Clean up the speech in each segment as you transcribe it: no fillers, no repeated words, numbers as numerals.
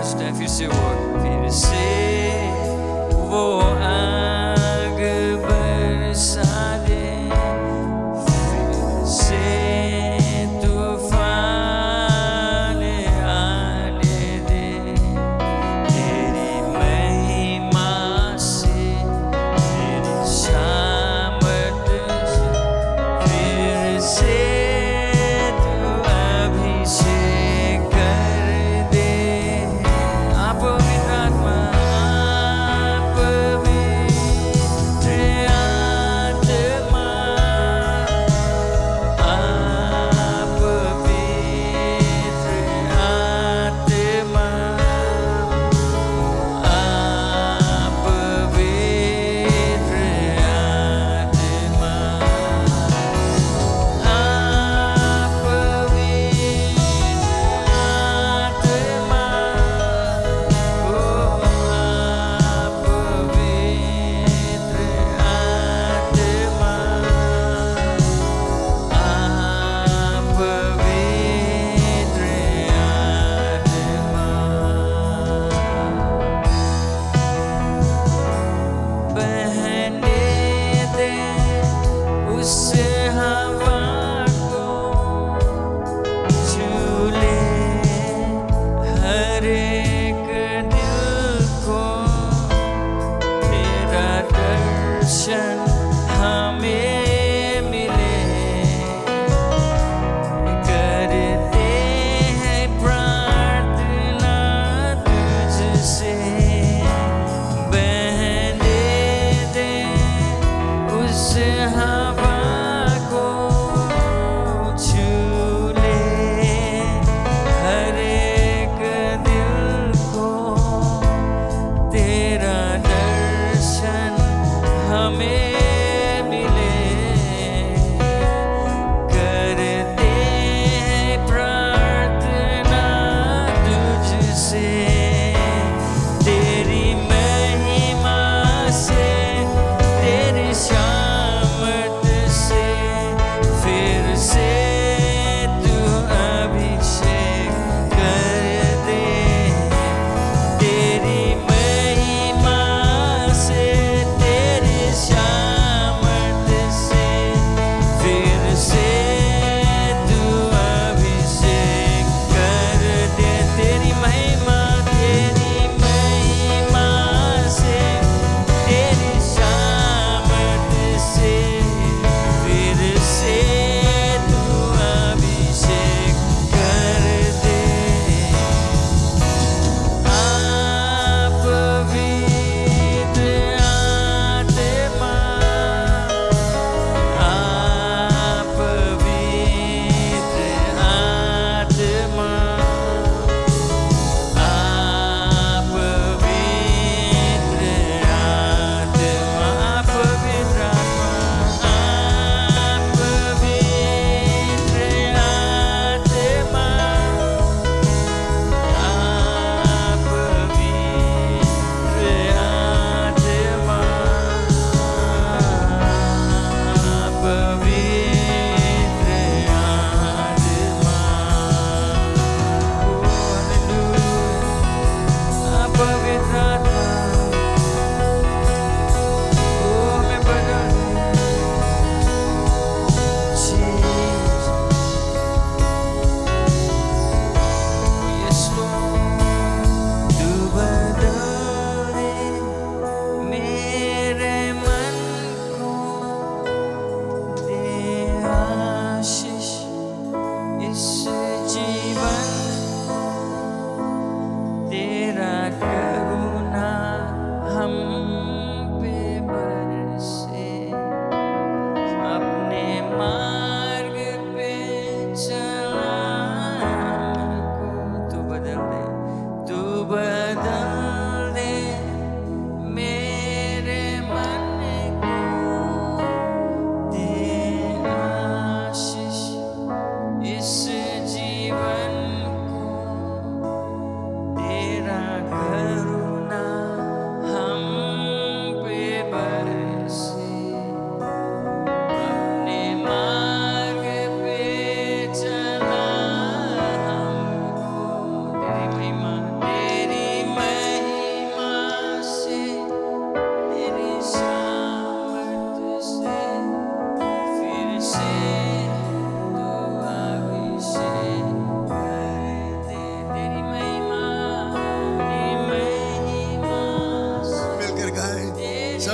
Last time फिर से वो आग बरसा दे, फिर से तूफान आने दे, तेरी महिमा से, तेरी सामर्थ से, फिर से तू अभिषेक कर दे। आप पवित्र आत्मा, पवित्र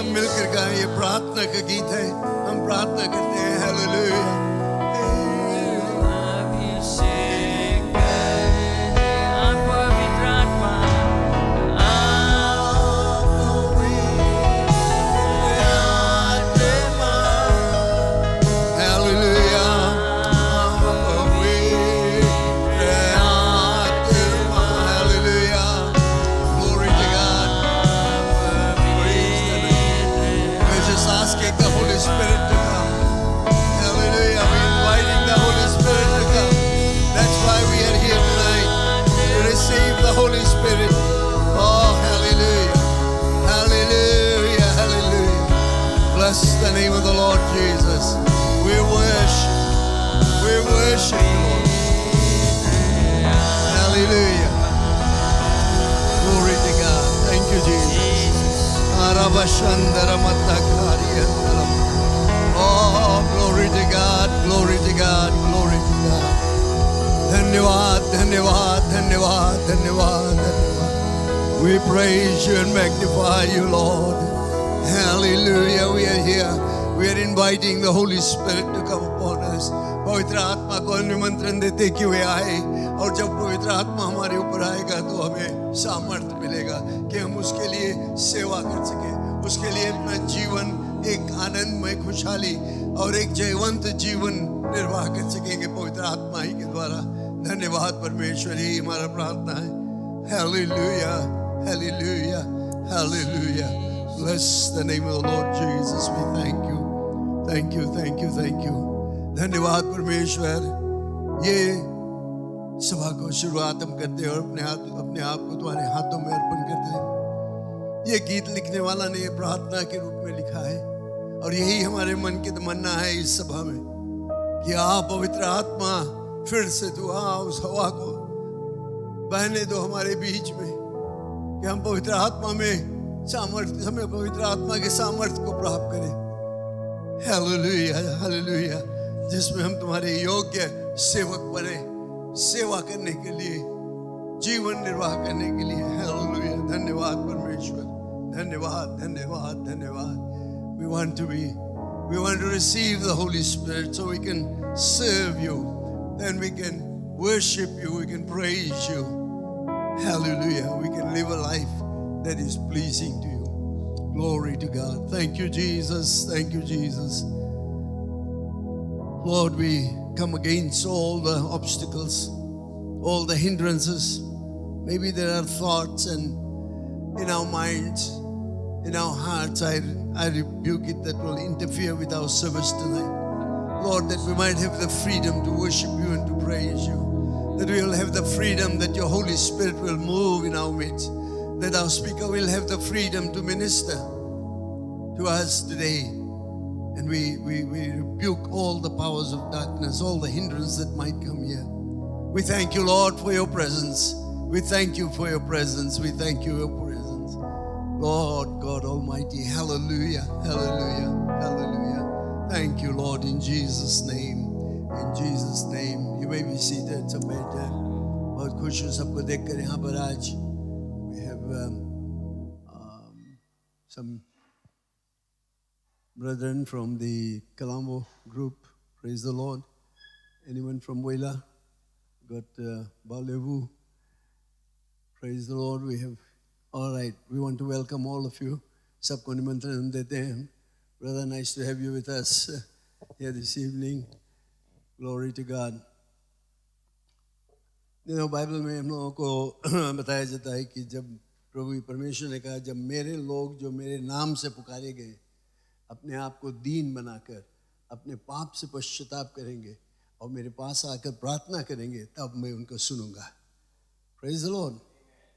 सब मिलकर गाएं, ये प्रार्थना का गीत है, हम प्रार्थना करते हैं। हालेलुया। अभिषेक करे आप पवित्र आत्मा, हालेलुया। पवित्र आत्मा, hallelujah. Glory to God. Praise the Lord. We're just asking the Holy Spirit to come. Hallelujah. We're inviting the Holy Spirit to come. That's why we are here tonight, to receive the Holy Spirit. Oh, hallelujah. Hallelujah. Hallelujah. Bless the name of the Lord Jesus. We worship. We worship you, Lord. Hallelujah. Glory to God. Thank you, Jesus. Arabashandaramatakariyandaram. Oh, glory to God, glory to God, glory to God. धन्यवाद, धन्यवाद, धन्यवाद, धन्यवाद, धन्यवाद. We praise you and magnify you, Lord. Hallelujah. We are here. We are inviting the Holy Spirit to come upon us. पवित्र आत्मा को निमंत्रण देते कि वे आए, और जब पवित्र आत्मा हमारे ऊपर आएगा तो हमें सामर्थ्य मिलेगा कि हम उसके लिए सेवा कर सके, उसके लिए अपना जीवन एक आनंदमय, खुशहाली और एक जयवंत जीवन निर्वाह कर सकेंगे पवित्र आत्मा ही के द्वारा। धन्यवाद परमेश्वर, ही हमारा प्रार्थना है। Hallelujah, hallelujah, hallelujah. Bless the name of the Lord Jesus. We thank you, thank you, thank you, thank you. धन्यवाद परमेश्वर। ये सभा को शुरुआत हम करते हैं और अपने आप को तुम्हारे हाथों में अर्पण करते हैं। ये गीत लिखने वाला ने ये प्रार्थना के रूप में लिखा है, और यही हमारे मन की तमन्ना है इस सभा में कि आप पवित्र आत्मा फिर से तू उस हवा को बहने दो हमारे बीच में, कि हम पवित्र आत्मा में सामर्थ्य, हमें पवित्र आत्मा के सामर्थ्य को प्राप्त करें। Hallelujah, hallelujah. जिसमें हम तुम्हारे योग्य सेवक बने, सेवा करने के लिए, जीवन निर्वाह करने के लिए। हालेलुया। धन्यवाद परमेश्वर, धन्यवाद, धन्यवाद, धन्यवाद। We want to receive the Holy Spirit so we can serve you, then we can worship you, we can praise you. Hallelujah. We can live a life that is pleasing to you. Glory to God. Thank you, Jesus. Thank you, Jesus. Lord, we come against all the obstacles, all the hindrances. Maybe there are thoughts and in our minds, in our hearts, I rebuke it, that will interfere with our service tonight. Lord, that we might have the freedom to worship you and to praise you. That we will have the freedom that your Holy Spirit will move in our midst. That our speaker will have the freedom to minister to us today. And we rebuke all the powers of darkness, all the hindrance that might come here. We thank you, Lord, for your presence. We thank you for your presence. We thank you for your presence. Lord God Almighty, hallelujah, hallelujah, hallelujah. Thank you, Lord, in Jesus' name. In Jesus' name. You may be seated, some better. बहुत खुश हूँ सबको देखकर यहाँ पर आज. We have some brethren from the Colombo group. Praise the Lord. Anyone from Wela? Got Balevu. Praise the Lord. We have, all right. We want to welcome all of you. सबको निमंत्रण हम देते हैं. Brother, nice to have you with us here this evening. Glory to God. You know, Bible में हम लोगों को बताया जाता है कि जब प्रभु परमेश्वर ने कहा, जब मेरे लोग जो मेरे नाम से पुकारे गए अपने आप को दीन बनाकर अपने पाप से पश्चाताप करेंगे और मेरे पास आकर प्रार्थना करेंगे, तब मैं उनको सुनूंगा. Praise the Lord.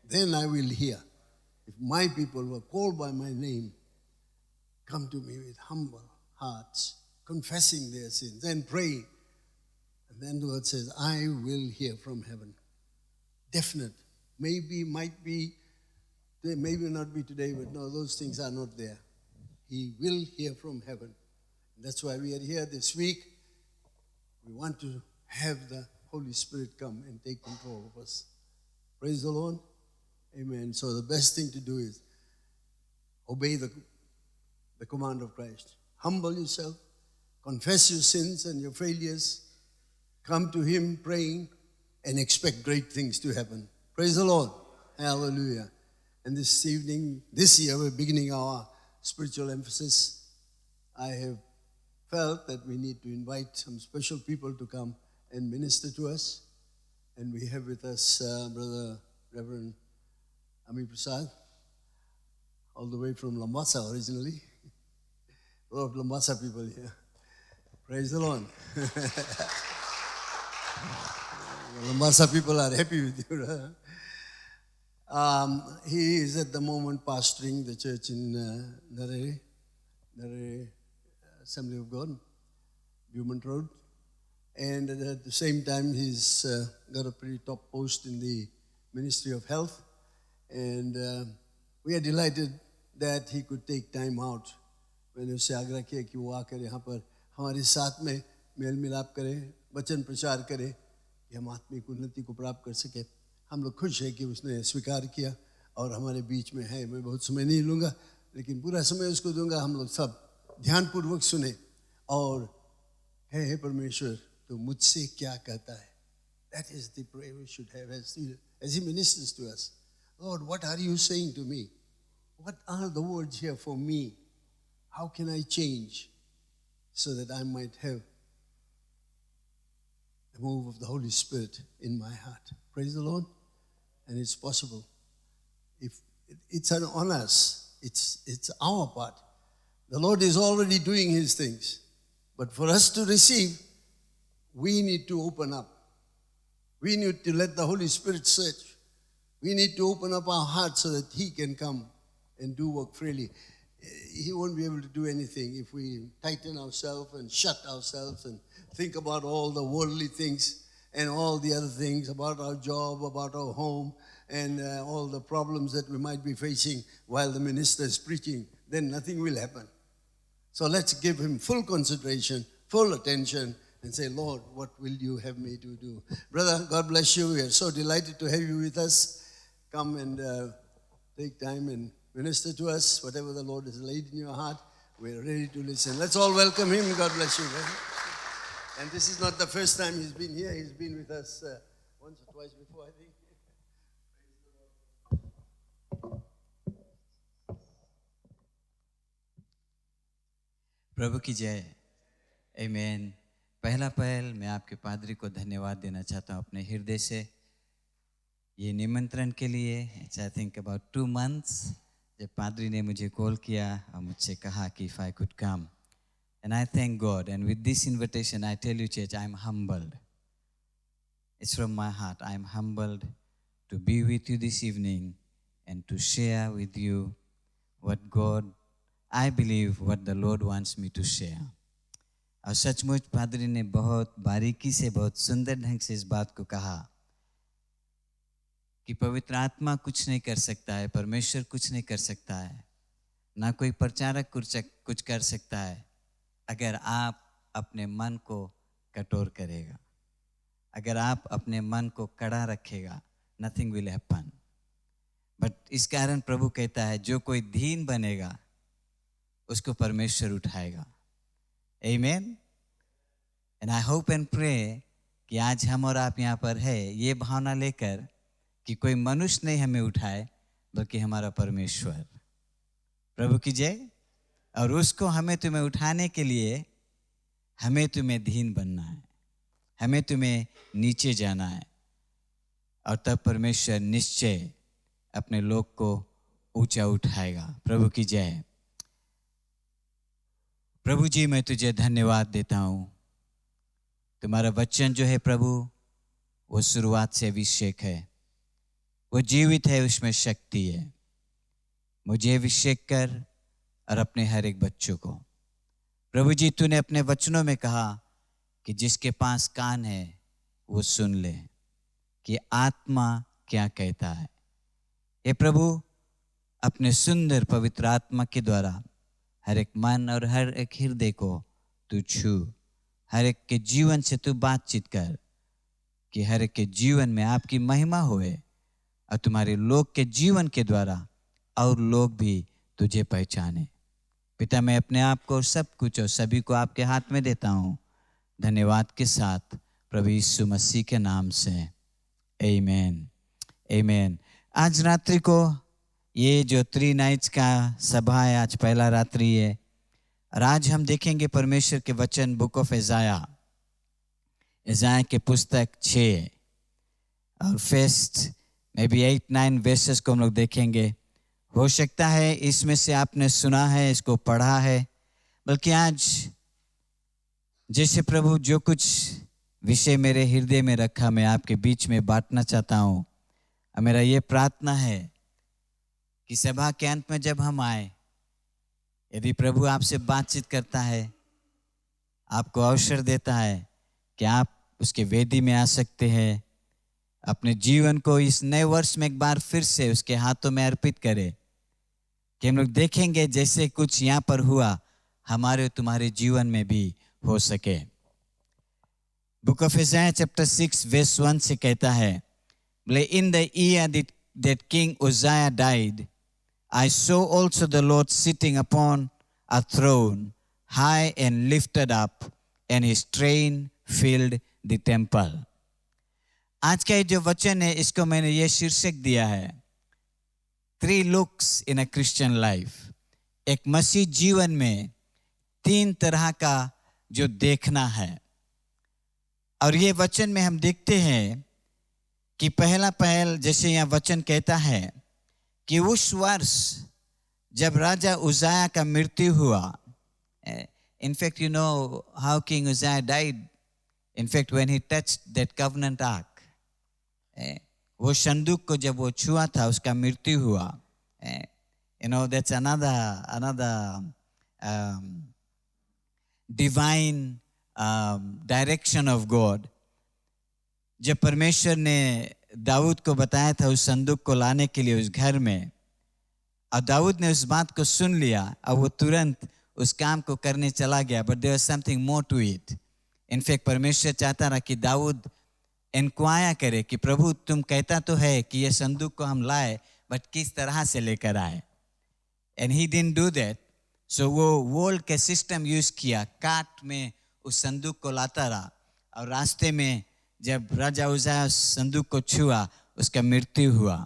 Then I will hear. If my people who are called by my name come to me with humble hearts, confessing their sins and praying, and then the word says, I will hear from heaven. Definite. Maybe, might be, maybe not be today, but no, those things are not there. He will hear from heaven. That's why we are here this week. We want to have the Holy Spirit come and take control of us. Praise the Lord. Amen. So the best thing to do is obey the the command of Christ. Humble yourself, confess your sins and your failures, come to Him praying, and expect great things to happen. Praise the Lord. Hallelujah. And this evening, this year, we're beginning our spiritual emphasis. I have felt that we need to invite some special people to come and minister to us. And we have with us Brother Reverend Ami Prasad, all the way from Lambasa originally. A lot of Lambasa people here. Praise the Lord. Lambasa people are happy with you. He is at the moment pastoring the church in Narre Assembly of God, Beaumont Road. And at the same time, he's got a pretty top post in the Ministry of Health. And we are delighted that he could take time out. मैंने उससे आग्रह किया कि वो आकर यहाँ पर हमारे साथ में मेल मिलाप करे, वचन प्रचार करे कि हम आत्मिक उन्नति को प्राप्त कर सके. हम लोग खुश हैं कि उसने स्वीकार किया और हमारे बीच में है. मैं बहुत समय नहीं लूँगा, लेकिन पूरा समय उसको दूंगा. हम लोग सब ध्यानपूर्वक सुने और हे परमेश्वर तो मुझसे क्या कहता है. That is the prayer we should have as he ministers to us. Lord, what are you saying to me? What are the words here for me? How can I change so that I might have the move of the Holy Spirit in my heart? Praise the Lord. And it's possible. If it's on us, it's our part. The Lord is already doing His things. But for us to receive, we need to open up. We need to let the Holy Spirit search. We need to open up our hearts so that He can come and do work freely. He won't be able to do anything if we tighten ourselves and shut ourselves and think about all the worldly things and all the other things, about our job, about our home, and all the problems that we might be facing while the minister is preaching. Then nothing will happen. So let's give Him full concentration, full attention, and say, Lord, what will you have me to do? Brother, God bless you. We are so delighted to have you with us. Come and take time and minister to us. Whatever the Lord has laid in your heart, we're ready to listen. Let's all welcome Him. God bless you. Brother. And this is not the first time He's been here. He's been with us once or twice before, I think. प्रभु की जय. आमीन. पहला मैं आपके पादरी को धन्यवाद देना चाहता हूँ अपने हृदय से ये निमंत्रण के लिए. आई थिंक अबाउट 2 months जब पादरी ने मुझे कॉल किया और मुझसे कहा कि if I could come. And I thank God. And with this invitation, I tell you, church, I'm humbled. It's from my heart. I'm humbled to be with you this evening and to share with you what I believe what the Lord wants me to share. और सचमुच पादरी ने बहुत बारीकी से, बहुत सुंदर ढंग से इस बात को कहा कि पवित्र आत्मा कुछ नहीं कर सकता है, परमेश्वर कुछ नहीं कर सकता है, ना कोई प्रचारक कुछ कर सकता है अगर आप अपने मन को कठोर करेगा, अगर आप अपने मन को कड़ा रखेगा. Nothing will happen. बट इस कारण प्रभु कहता है जो कोई दीन बनेगा उसको परमेश्वर उठाएगा. आमीन. And I hope and pray कि आज हम और आप यहाँ पर है ये भावना लेकर कि कोई मनुष्य नहीं हमें उठाए बल्कि हमारा परमेश्वर. प्रभु की जय. और उसको हमें तुम्हें उठाने के लिए हमें तुम्हें दीन बनना है, हमें तुम्हें नीचे जाना है और तब परमेश्वर निश्चय अपने लोग को ऊंचा उठाएगा. प्रभु की जय. प्रभु जी मैं तुझे धन्यवाद देता हूँ. तुम्हारा वचन जो है प्रभु वो शुरुआत से अभिषेक है, वो जीवित है, उसमें शक्ति है. मुझे अभिषेक कर और अपने हर एक बच्चों को. प्रभु जी तूने अपने वचनों में कहा कि जिसके पास कान है वो सुन ले कि आत्मा क्या कहता है. हे प्रभु अपने सुंदर पवित्र आत्मा के द्वारा हर एक मन और हर एक हृदय को तू छू, हर एक के जीवन से तू बातचीत कर कि हर एक के जीवन में आपकी महिमा होए और तुम्हारे लोग के जीवन के द्वारा और लोग भी तुझे पहचाने. पिता, मैं अपने आप को और सब कुछ और सभी को आपके हाथ में देता हूँ, धन्यवाद के साथ प्रभु यीशु मसीह के नाम से, आमीन, आमीन। आज रात्रि को ये जो 3 नाइट्स का सभा है, आज पहला रात्रि है और आज हम देखेंगे परमेश्वर के वचन, बुक ऑफ इज़ाया के पुस्तक 6 और फर्स्ट मे बी 8-9 वर्सेस को हम लोग देखेंगे। हो सकता है इसमें से आपने सुना है, इसको पढ़ा है, बल्कि आज जैसे प्रभु जो कुछ विषय मेरे हृदय में रखा मैं आपके बीच में बांटना चाहता हूँ। और मेरा ये प्रार्थना है कि सभा के अंत में जब हम आए, यदि प्रभु आपसे बातचीत करता है, आपको अवसर देता है कि आप उसके वेदी में आ सकते हैं, अपने जीवन को इस नए वर्ष में एक बार फिर से उसके हाथों में अर्पित करें, कि हम लोग देखेंगे जैसे कुछ यहाँ पर हुआ हमारे तुम्हारे जीवन में भी हो सके। बुक ऑफ इज़ाया चैप्टर 6 वर्स 1 से कहता है, बोले, in the year that King Uzziah died, I saw also the Lord sitting upon a throne, high and lifted up, and his train filled the temple. आज का ये जो वचन है, इसको मैंने ये शीर्षक दिया है, 3 looks in a Christian life. एक मसीह जीवन में 3 तरह का जो देखना है। और ये वचन में हम देखते हैं कि पहल जैसे यहाँ वचन कहता है कि उस वर्ष जब राजा उज़ाया का मृत्यु हुआ, in fact you know how king Uzziah died, in fact when he touched that covenant ark, वो संदूक को जब वो छुआ था उसका मृत्यु हुआ। You know that's another divine direction of God. जब परमेश्वर ने दाऊद को बताया था उस संदूक को लाने के लिए उस घर में, और दाऊद ने उस बात को सुन लिया और वो तुरंत उस काम को करने चला गया, but there was something more to it. In fact परमेश्वर चाहता रहा कि दाऊद इंक्वायर करे कि प्रभु तुम कहता तो है कि ये संदूक को हम लाए, बट किस तरह से लेकर आए। And he didn't do that, so वो वोल्ड के सिस्टम यूज किया, काट में उस संदूक को लाता रहा, और रास्ते में जब राजा उज़ाया संदूक को छुआ उसका मृत्यु हुआ।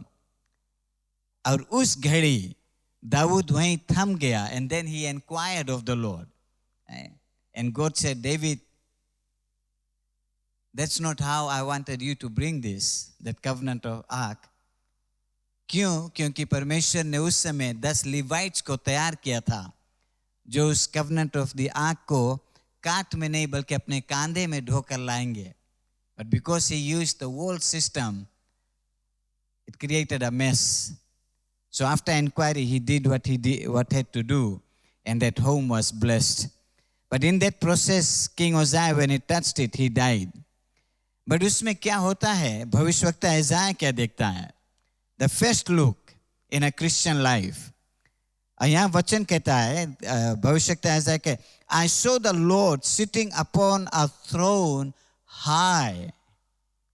और उस घड़ी दाऊद वहीं थम गया, and then he inquired of the lord, and god said, David, that's not how I wanted you to bring this, that covenant of ark. क्यों? क्योंकि परमेश्वर ने उस समय 10 लिवाइट्स को तैयार किया था, जो उस कवनेंट ऑफ द आर्क को काट में नहीं बल्कि अपने कांधे में ढोकर लाएंगे। But because he used the world system, it created a mess. So after inquiry, he did what had to do, and that home was blessed. But in that process, King Uzziah, when he touched it, he died. But उसमें क्या होता है, भविष्यवक्ता इज़ाया क्या देखता है? The first look in a Christian life. यहाँ वचन कहता है, भविष्यवक्ता इज़ाया के, I saw the Lord sitting upon a throne high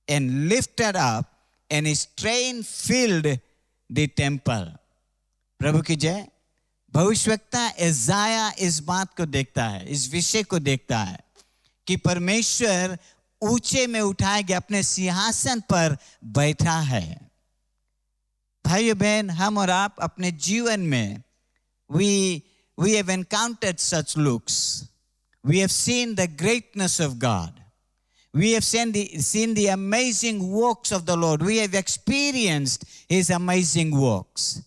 and lifted up, and his train filled the temple. प्रभु की जय। भविष्यवक्ता इज़ाया इस बात को देखता है, इस विषय को देखता है कि परमेश्वर ऊंचे में उठाए गए अपने सिंहासन पर बैठा है। भाई बहन, हम और आप अपने जीवन में we have encountered such looks. We have seen the greatness of God. We have seen the amazing works of the Lord. We have experienced His amazing works.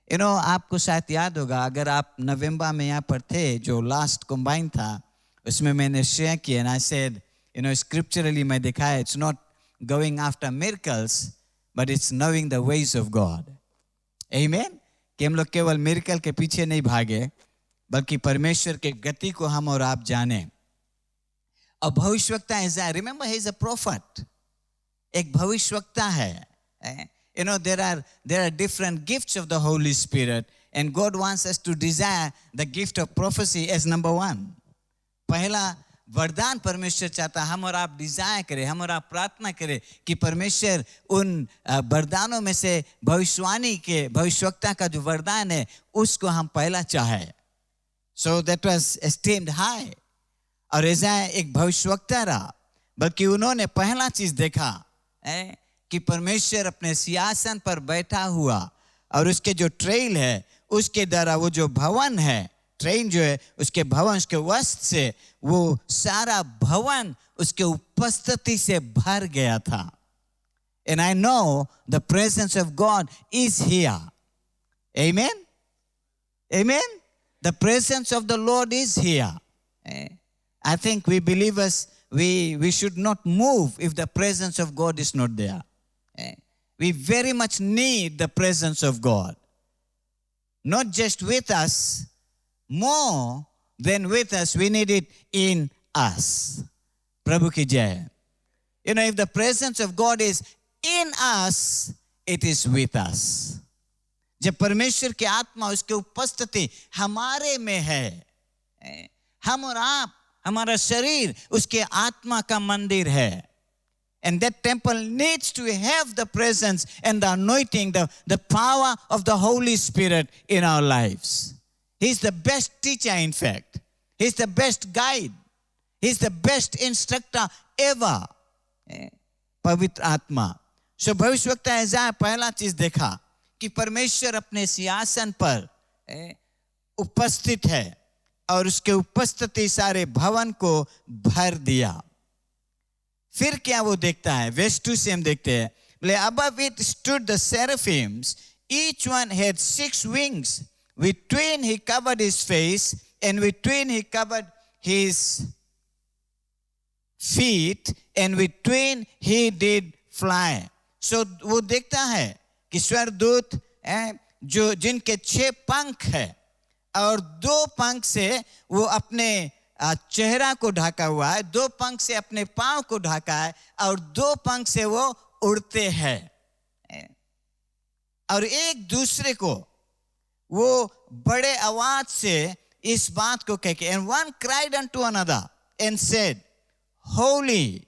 You know, आपको शायद याद होगा, अगर आप नवंबर में यहाँ पर थे, जो लास्ट कंबाइन था, उसमें मैंने शेयर किया, and I said, you know, scripturally मैं दिखाया, it's not going after miracles, but it's knowing the ways of God. Amen? कि हम लोग केवल मिरेकल के पीछे नहीं भागे, बल्कि परमेश्वर के गति को हम और आप जाने। और भविष्यवक्ता इज़ाया, remember he is a prophet, एक भविष्यवक्ता है। You know, there are different gifts of the Holy Spirit, and God wants us to desire the gift of prophecy as number 1. पहला वरदान परमेश्वर चाहता है। हम और आप डिजायर करें, हम और आप प्रार्थना करें कि परमेश्वर उन वरदानों में से भविष्यवाणी के भविष्यवक्ता का जो वरदान है उसको हम पहला चाहे। So that was esteemed high. और ऐसा एक भविष्यवक्ता रहा, बल्कि उन्होंने पहला चीज देखा कि परमेश्वर अपने सिंहासन पर बैठा हुआ और उसके जो ट्रेल है उसके द्वारा वो जो भवन है, ट्रेन जो है उसके भवन, उसके वस्त्र से वो सारा भवन उसके उपस्थिति से भर गया था। And I know the presence of God is here. Amen? Amen? The presence of the Lord is here. I think we believers, we should not move if the presence of God is not there. We very much need the presence of God. Not just with us, more than with us, we need it in us. Prabhu ki jai. You know, if the presence of God is in us, it is with us. जब परमेश्वर की आत्मा, उसकी उपस्थिति हमारे में है, हम और आप, हमारा शरीर उसके आत्मा का मंदिर है. And that temple needs to have the presence and the anointing, the power of the Holy Spirit in our lives. He's the best teacher, in fact. He's the best guide. He's the best instructor ever. पवित्र आत्मा. So भविष्यवक्ता ऐसा पहला चीज देखा कि परमेश्वर अपने सिंहासन पर उपस्थित है और उसके उपस्थिति सारे भवन को भर दिया. फिर क्या वो देखता है? वर्स 2 से हम देखते हैं, बोले above it stood the seraphims, each one had 6 wings. With twain he covered his face, and with twain he covered his feet, and with twain he did fly. So वो देखता है कि स्वर्गदूत जो जिनके 6 पंख है और 2 पंख से वो अपने चेहरा को ढका हुआ है, 2 पंख से अपने पांव को ढका है और 2 पंख से वो उड़ते हैं और एक दूसरे को वो बड़े आवाज से इस बात को कह के, and one cried unto another and said, Holy,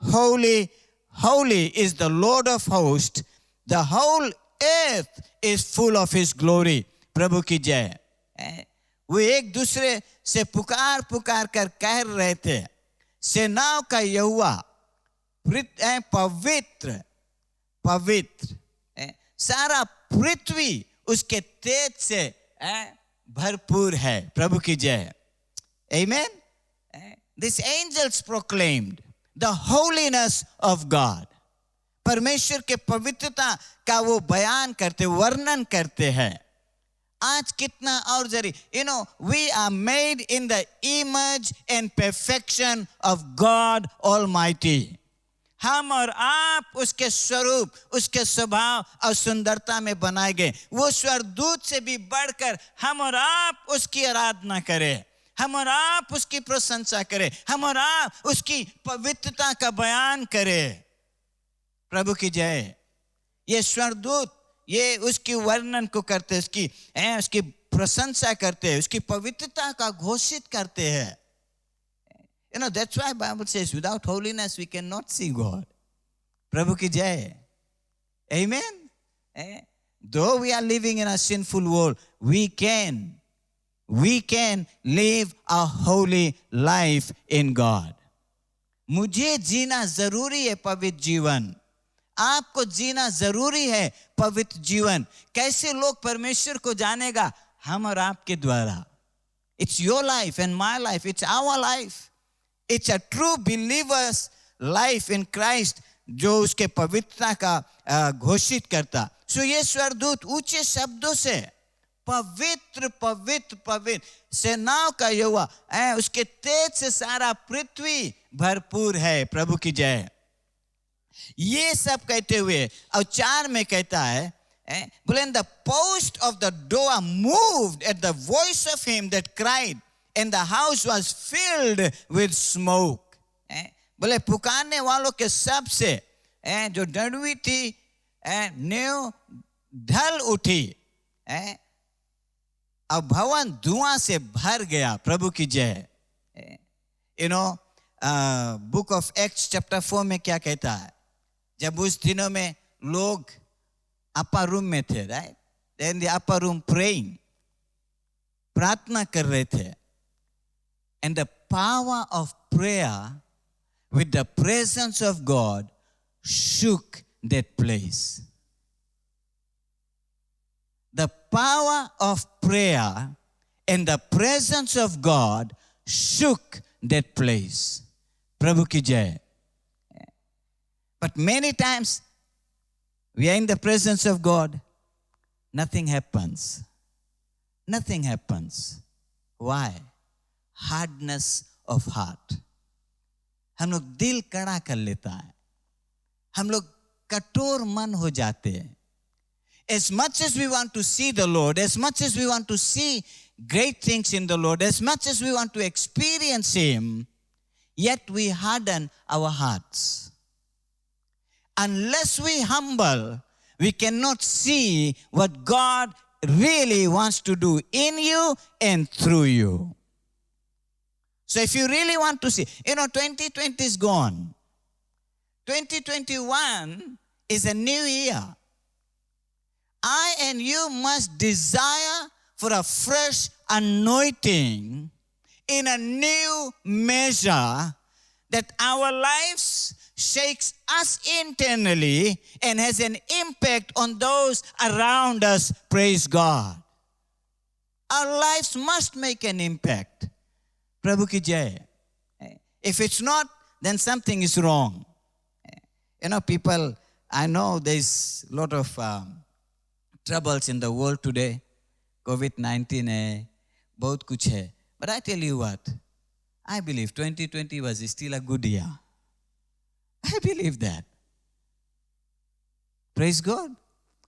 holy, holy is the Lord of hosts, the whole earth is full of his glory. प्रभु की जय. वो एक दूसरे से पुकार पुकार कर कह रहे थे, सेनाओं का यहोवा पवित्र पवित्र, सारा पृथ्वी उसके तेज से भरपूर है. प्रभु की जय. Amen. These angels proclaimed the holiness of God. परमेश्वर के पवित्रता का वो बयान करते, वर्णन करते हैं. आज कितना और जरी, you know, we are made in the image and perfection of God Almighty. हम और आप उसके स्वरूप, उसके स्वभाव और सुंदरता में बनाए गए. वो स्वर्गदूत से भी बढ़कर हम और आप उसकी आराधना करें, हम और आप उसकी प्रशंसा करें, हम और आप उसकी पवित्रता का बयान करें. प्रभु की जय. ये स्वर्गदूत ये उसकी वर्णन को करते, उसकी प्रशंसा करते हैं, उसकी पवित्रता का घोषित करते हैं. You know, that's why Bible says without holiness we cannot see God. प्रभु की जय. Amen. Though we are living in a sinful world, we can live a holy life in God. मुझे जीना जरूरी है पवित्र जीवन. आपको जीना जरूरी है पवित्र जीवन. कैसे लोग परमेश्वर को जानेगा? हम और आपके द्वारा. It's your life and my life. It's our life. It's a true believer's life in Christ जो उसके पवित्रता का घोषित करता. सो ये स्वर्गदूत ऊंचे शब्दों से पवित्र पवित्र पवित्र, सेनाओं का यहोवा, उसके तेज से सारा पृथ्वी भरपूर है. प्रभु की जय. ये सब कहते हुए और 4 में कहता है, बोले the post of the door moved at the voice of him that cried, and the house was filled with smoke. बोले पुकारने वालों के शब्द से जो डंडवी थी नींव ढल उठी और भवन धुआं से भर गया. प्रभु की जय. You know book of acts chapter 4 में क्या कहता है, जब उस दिनों में लोग अपर रूम में थे, right, then the upper room praying, प्रार्थना कर रहे थे, and the power of prayer with the presence of God shook that place. The power of prayer and the presence of God shook that place. Prabhu ki jai. But many times we are in the presence of God, nothing happens. Nothing happens. Why? Hardness of heart. हम लोग दिल कड़ा कर लेता है, हम लोग कठोर मन हो जाते हैं. As much as we want to see the Lord, as much as we want to see great things in the Lord, as much as we want to experience Him, yet we harden our hearts. Unless we humble, we cannot see what God really wants to do in you and through you. So if you really want to see, 2020 is gone. 2021 is a new year. I and you must desire for a fresh anointing in a new measure that our lives shakes us internally and has an impact on those around us. Praise God. Our lives must make an impact. Prabhu ki jai. If it's not, then something is wrong. People, I know there's a lot of troubles in the world today. COVID-19 hai, bahut kuch hai. But I tell you what, I believe 2020 was still a good year. I believe that. Praise God.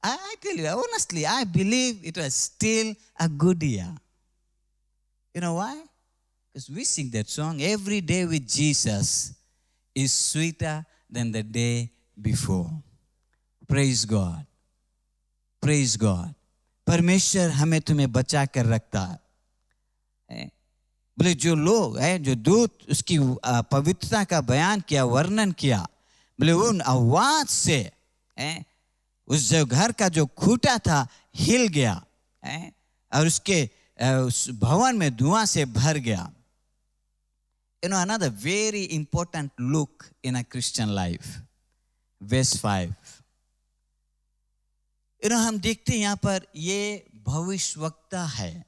I tell you, honestly, I believe it was still a good year. You know why? Because we sing that song, every day with Jesus is sweeter than the day before. Praise God. Praise God. परमेश्वर हमें तुम्हें बचा कर रखता है. बोले जो लोग हैं, जो दूत उसकी पवित्रता का बयान किया, वर्णन किया, बोले उन आवाज से उस जो घर का जो खूंटा था हिल गया और उसके उस भवन में धुआं से भर गया. Another very important look in a Christian life. Verse 5. हम देखते हैं यहाँ पर ये भविष्यवक्ता है,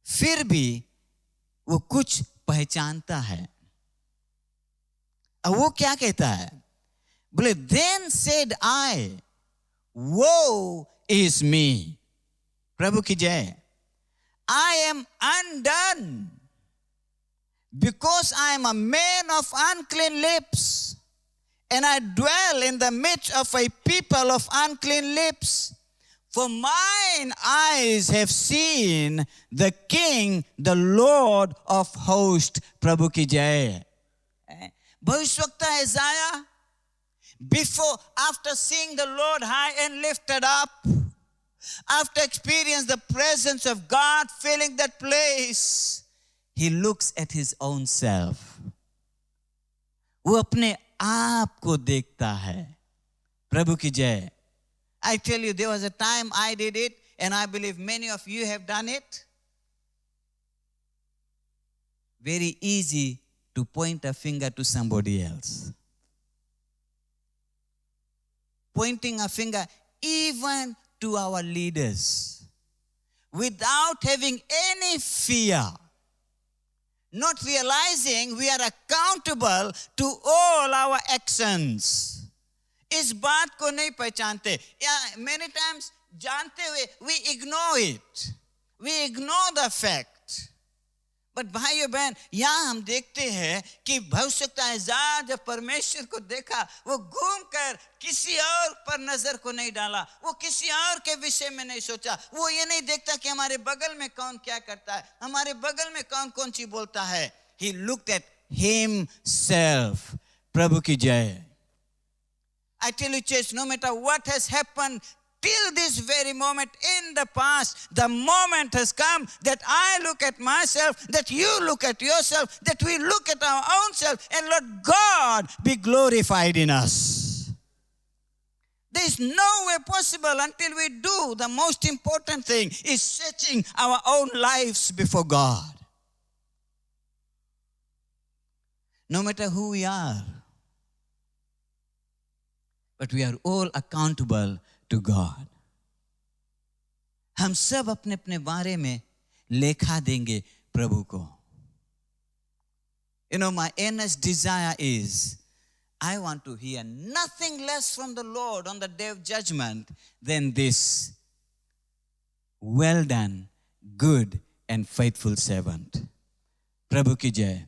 फिर भी वो कुछ पहचानता है. अब वो क्या कहता है? बोले then said I, woe is me. प्रभु की जय. I am undone because I am a man of unclean lips, and I dwell in the midst of a people of unclean lips. For mine eyes have seen the King, the Lord of hosts. Prabhu ki jai. Bhavishwakta Isaiah, after seeing the Lord high and lifted up, after experiencing the presence of God filling that place, he looks at his own self. वो अपने आप को देखता है. प्रभु की जय. I tell you, there was a time I did it, and I believe many of you have done it. Very easy to point a finger to somebody else. Pointing a finger even to our leaders without having any fear, not realizing we are accountable to all our actions. इस बात को नहीं पहचानते, या many times जानते हुए we ignore it, we ignore the fact. But भाइयों बहन, यहाँ हम देखते हैं कि भविष्यवक्ता इज़ाया जब परमेश्वर को देखा, वो घूम कर किसी और पर नजर को नहीं डाला, वो किसी और के विषय में नहीं सोचा, वो ये नहीं देखता कि हमारे बगल में कौन क्या करता है, हमारे बगल में कौन कौन चीज बोलता है. He looked at himself. प्रभु की जय. I tell you, church, no matter what has happened till this very moment in the past, the moment has come that I look at myself, that you look at yourself, that we look at our own self, and let God be glorified in us. There is no way possible until we do the most important thing, is searching our own lives before God. No matter who we are, but we are all accountable to God. हम सब अपने अपने बारे में लेखा देंगे प्रभु को. You know, my earnest desire is, I want to hear nothing less from the Lord on the day of judgment than this: well done, good and faithful servant. प्रभु की जय.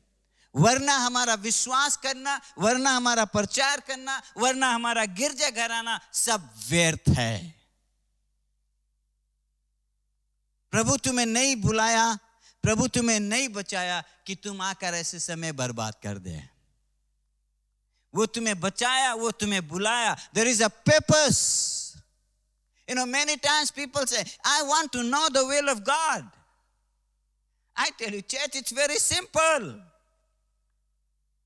वरना हमारा विश्वास करना, वरना हमारा प्रचार करना, वरना हमारा गिरजा घर आना सब व्यर्थ है. प्रभु तुम्हें नहीं बुलाया, प्रभु तुम्हें नहीं बचाया कि तुम आकर ऐसे समय बर्बाद कर दे. वो तुम्हें बचाया, वो तुम्हें बुलाया. There is a purpose. You know, many times people say, I want to know the will of God. I tell you, church, it's very simple.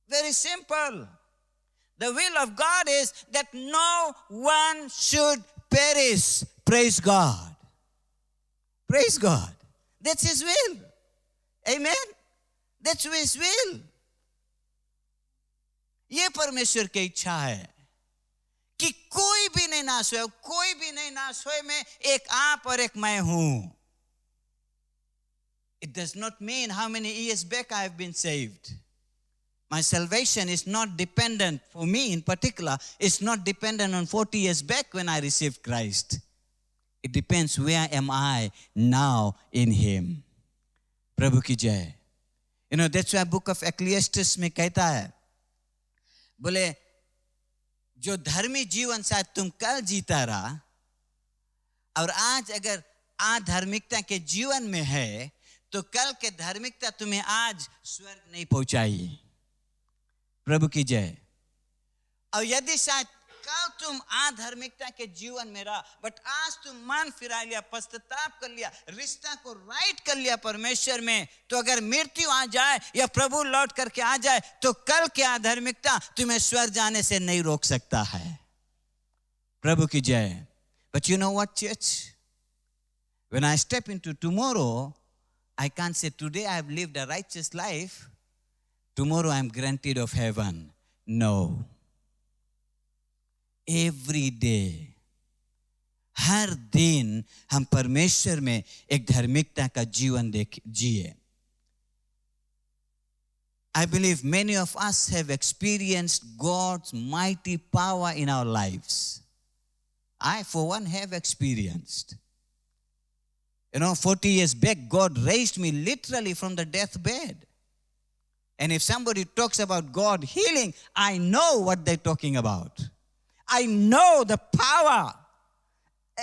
Very simple. The will of God is that no one should perish. Praise God. Praise God. That's His will. Amen. That's His will. ये परमेश्वर की इच्छा है कि कोई भी नहीं नाश होए, कोई भी नहीं नाश होए में एक आप और एक मैं हूं. It does not mean how many years back I have been saved. My salvation is not dependent, for me in particular, it's not dependent on 40 years back when I received Christ. It depends where am I now in Him. प्रभु की जय. You know, that's why book of Ecclesiastes में कहता है, बोले जो धर्मी जीवन शायद तुम कल जीता रहा, और आज अगर अधार्मिकता के जीवन में है, तो कल के धार्मिकता तुम्हें आज स्वर्ग नहीं पहुंचाई. प्रभु की जय. और यदि शायद कल तुम अधार्मिकता के जीवन में रहा, बट आज तुम मन फिरा लिया, पश्चाताप कर लिया, रिश्ता को राइट कर लिया परमेश्वर में, तो अगर मृत्यु आ जाए या प्रभु लौट करके आ जाए, तो कल के अधार्मिकता तुम्हें स्वर्ग जाने से नहीं रोक सकता है. प्रभु की जय. But you know what, church? When I step into tomorrow, I can't say today I have lived a righteous life, tomorrow I am granted of heaven. No. Every day, हर दिन हम परमेश्वर में एक धार्मिकता का जीवन जिए. I believe many of us have experienced God's mighty power in our lives. I, for one, have experienced. You know, 40 years back, God raised me literally from the deathbed. And if somebody talks about God healing, I know what they're talking about. I know the power.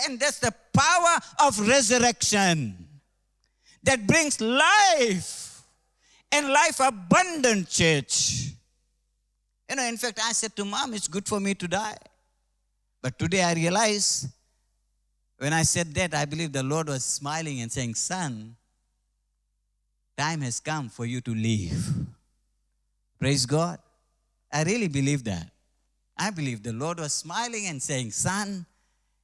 And that's the power of resurrection that brings life and life abundant, church. You know, in fact, I said to Mom, it's good for me to die. But today I realize, when I said that, I believe the Lord was smiling and saying, son, time has come for you to leave. Praise God. I really believe that. I believe the Lord was smiling and saying, son,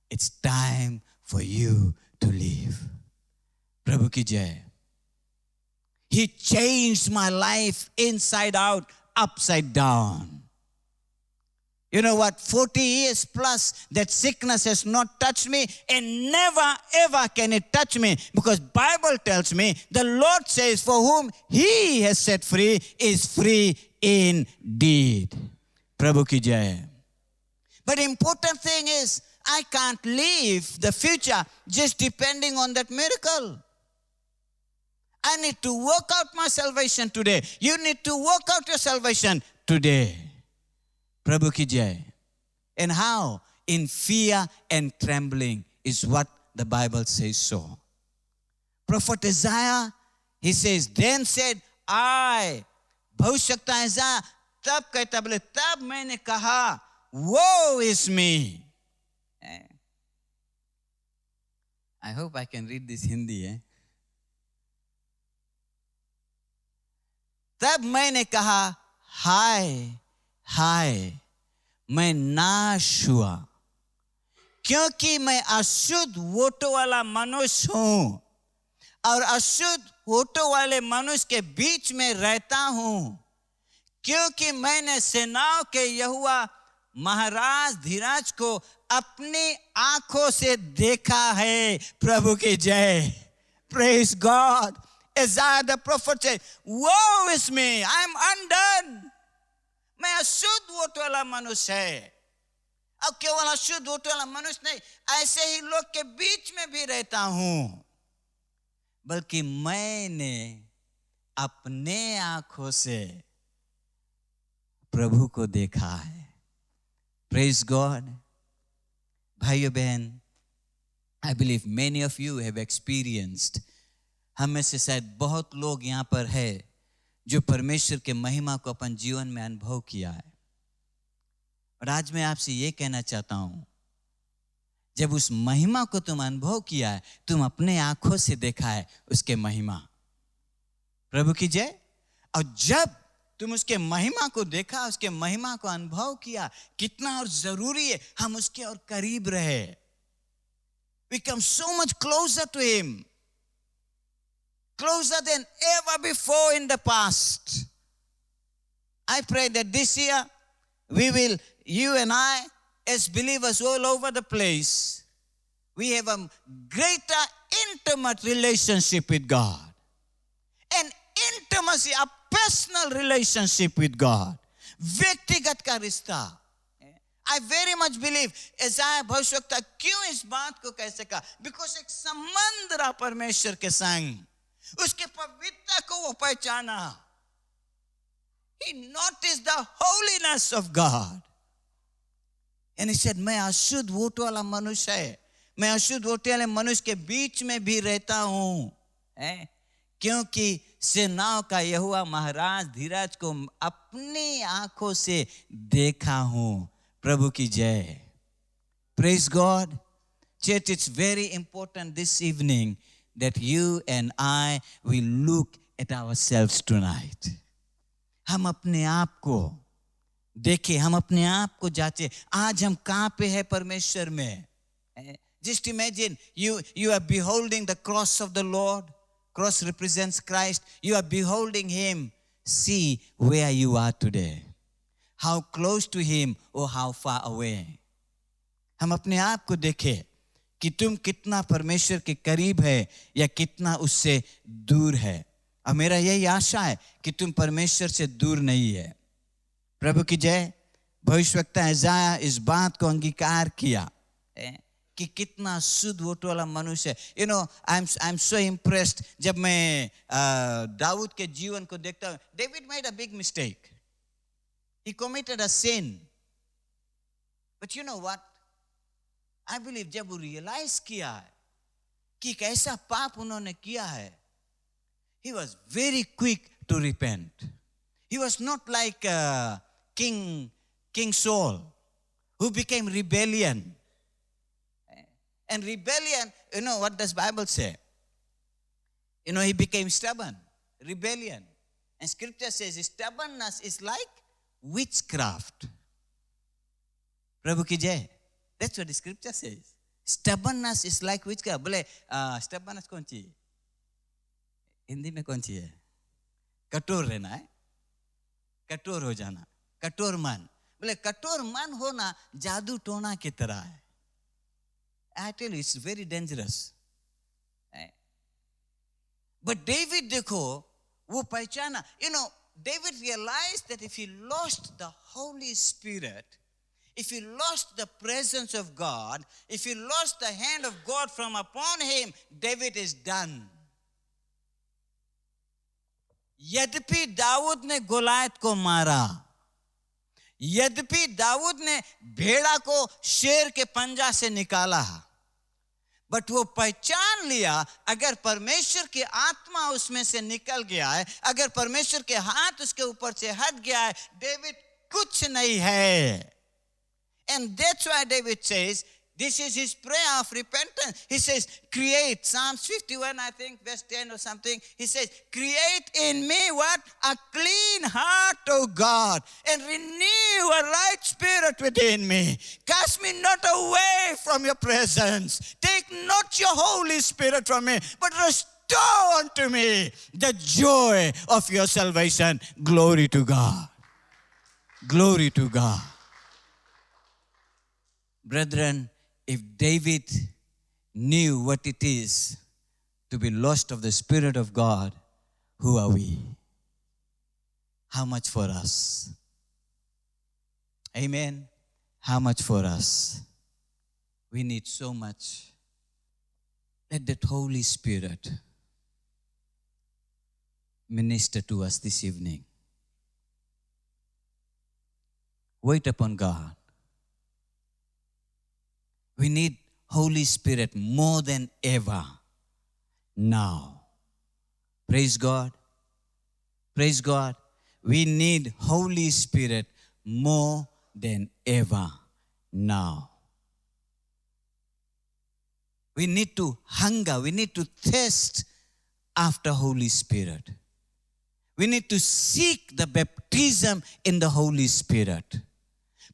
it's time for you to leave. Prabhu ki jai. He changed my life inside out, upside down. You know what? 40 years plus, that sickness has not touched me, and never ever can it touch me, because Bible tells me, the Lord says, for whom He has set free is free indeed. Prabhu ki jai. But the important thing is, I can't live the future just depending on that miracle. I need to work out my salvation today. You need to work out your salvation today. Prabhu ki jai. And how? In fear and trembling is what the Bible says so. Prophet Isaiah, he says, then said I, भविष्यवक्ता Isaiah तब कहता, बोले तब मैंने कहा, woe is me. I hope I can read this Hindi, है. तब मैंने कहा, हाय हाय, मैं नाश हुआ, क्योंकि मैं अशुद्ध होठों वाला मनुष्य हूं और अशुद्ध होठों वाले मनुष्य के बीच में रहता हूं, क्योंकि मैंने सेनाओं के यहोवा महाराज धीराज को अपनी आंखों से देखा है. प्रभु की जय. Praise God. Isaiah the prophet said, woe is me, I am undone. मैं अशुद्ध होठ वाला मनुष्य है. अब केवल अशुद्ध होठ वाला मनुष्य नहीं, ऐसे ही लोग के बीच में भी रहता हूं, बल्कि मैंने अपने आंखों से प्रभु को देखा है. Praise God. भाइयों बहन, I believe many of you have experienced, हम में से शायद बहुत लोग यहाँ पर है जो परमेश्वर के महिमा को अपन जीवन में अनुभव किया है. और आज मैं आपसे ये कहना चाहता हूं, जब उस महिमा को तुम अनुभव किया है, तुम अपने आंखों से देखा है उसके महिमा. प्रभु की जय. और जब तुम उसके महिमा को देखा, उसके महिमा को अनुभव किया, कितना और जरूरी है हम उसके और करीब रहे. We come so much closer to him, closer than ever before in the past. I pray that this year we will, you and I, as believers all over the place, we have a greater intimate relationship with God. An intimacy, a personal relationship with God. व्यक्तिगत का रिश्ता. I very much believe, Isaiah भविष्यवक्ता क्यों इस बात को कह सका? Because एक संबंध रहा परमेश्वर के संग, उसके पवित्रता को वो पहचाना. He noticed the holiness of God. And he said, मैं अशुद्ध होठ वाला मनुष्य है, मैं अशुद्ध होठ वाले मनुष्य के बीच में भी रहता हूं, क्योंकि सेनाओं का यहोवा महाराज धीरज को अपनी आंखों से देखा हूं. प्रभु की जय. Praise God. Church, it's very important this evening that you and I will look at ourselves tonight. हम अपने आप को देखें, हम अपने आप को जांचें. आज हम कहाँ पे है परमेश्वर में? Just imagine you are beholding the cross of the Lord. Cross represents Christ. You are beholding him. See where you are today. How close to him or how far away. हम अपने आप को देखें कि तुम कितना परमेश्वर के करीब है या कितना उससे दूर है. और मेरा यही आशा है कि तुम परमेश्वर से दूर नहीं है. प्रभु की जय. भविष्यवक्ता इसाया इस बात को अंगीकार किया कि कितना शुद्ध होठ वाला मनुष्य है. You know, I'm so impressed. जब मैं दाऊद के जीवन को देखता हूँ, David made a big mistake. He committed a sin. But you know what? I believe जब वो realize किया है कि कैसा पाप उन्होंने किया है, he was very quick to repent. He was not like King Saul, who became rebellion. And rebellion, you know what does Bible say? You know, he became stubborn. Rebellion. And scripture says stubbornness is like witchcraft. Prabhu ki jai. That's what the scripture says. Stubbornness is like witchcraft. बोले stubbornness कौन सी है? हिंदी में कौन सी है? कठोर रहना है, कठोर हो जाना, कठोर मन. बोले कठोर मन होना जादू टोना की तरह है. I tell you, it's very dangerous. But David देखो वो पहचाना. You know, David realized that if he lost the Holy Spirit, if he lost the presence of God, if he lost the hand of God from upon him, David is done. यद्यपि दाऊद ने Goliath को मारा, यद्यपि दाऊद ने भेड़ा को शेर के पंजा से निकाला, बट वो पहचान लिया अगर परमेश्वर की आत्मा उसमें से निकल गया है, अगर परमेश्वर के हाथ उसके ऊपर से हट गया है, डेविड कुछ नहीं है. And that's why David says, This is his prayer of repentance. He says, create, Psalms 51, I think, verse 10 or something. He says, create in me what? A clean heart, O God, and renew a right spirit within me. Cast me not away from your presence. Take not your Holy Spirit from me, but restore unto me the joy of your salvation. Glory to God. Glory to God. Brethren, if David knew what it is to be lost of the Spirit of God, who are we? How much for us? Amen. How much for us? We need so much. Let that Holy Spirit minister to us this evening. Wait upon God. We need Holy Spirit more than ever now. Praise God. Praise God. We need Holy Spirit more than ever now. We need to hunger. We need to thirst after Holy Spirit. We need to seek the baptism in the Holy Spirit.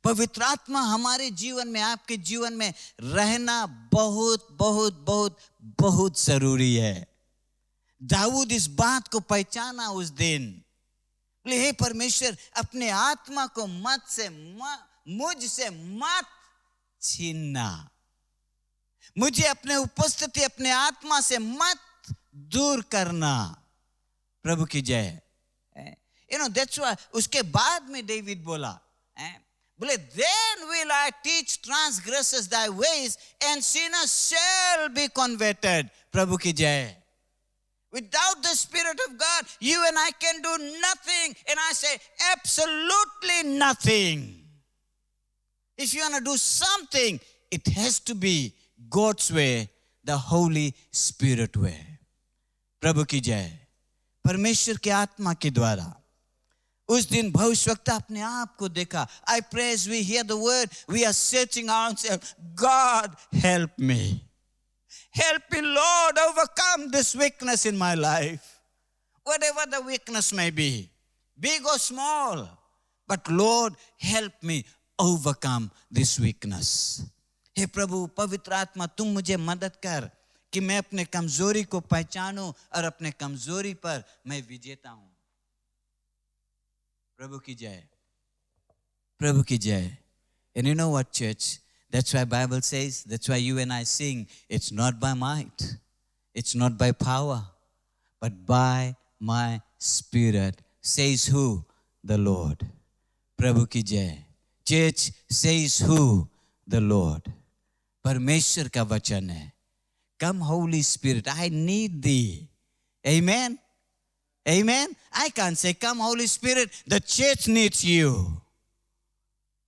पवित्र आत्मा हमारे जीवन में, आपके जीवन में रहना बहुत बहुत बहुत बहुत जरूरी है. दाऊद इस बात को पहचाना उस दिन. बोले, हे परमेश्वर, अपने आत्मा को मुझसे मत छीनना. मुझे अपने उपस्थिति, अपने आत्मा से मत दूर करना. प्रभु की जय. That's why उसके बाद में डेविड बोला, बोले, then will I teach transgressors thy ways and sinners shall be converted. प्रभु की जय. Without the Spirit of God, you and I can do nothing. And I say absolutely nothing. If you want to do something, it has to be God's way, the Holy Spirit way. प्रभु की जय. परमेश्वर के आत्मा के द्वारा उस दिन भविष्यवक्ता अपने आप को देखा. I pray as we hear the word, we are searching ourselves. God, help me. Help me, Lord, overcome this weakness in my life. Whatever the weakness may be, big or small. But Lord, help me overcome this weakness. हे प्रभु, पवित्र आत्मा, तुम मुझे मदद कर कि मैं अपने कमजोरी को पहचानूं और अपने कमजोरी पर मैं विजेता हूं. प्रभु की जय. प्रभु की जय. And you know what, church? That's why Bible says, that's why you and I sing, it's not by might, it's not by power, but by my Spirit, says who? The Lord. प्रभु की जय. Church, says who? The Lord. परमेश्वर का वचन है. Come, Holy Spirit, I need thee. Amen. Amen. I can't say, come, Holy Spirit. The church needs you.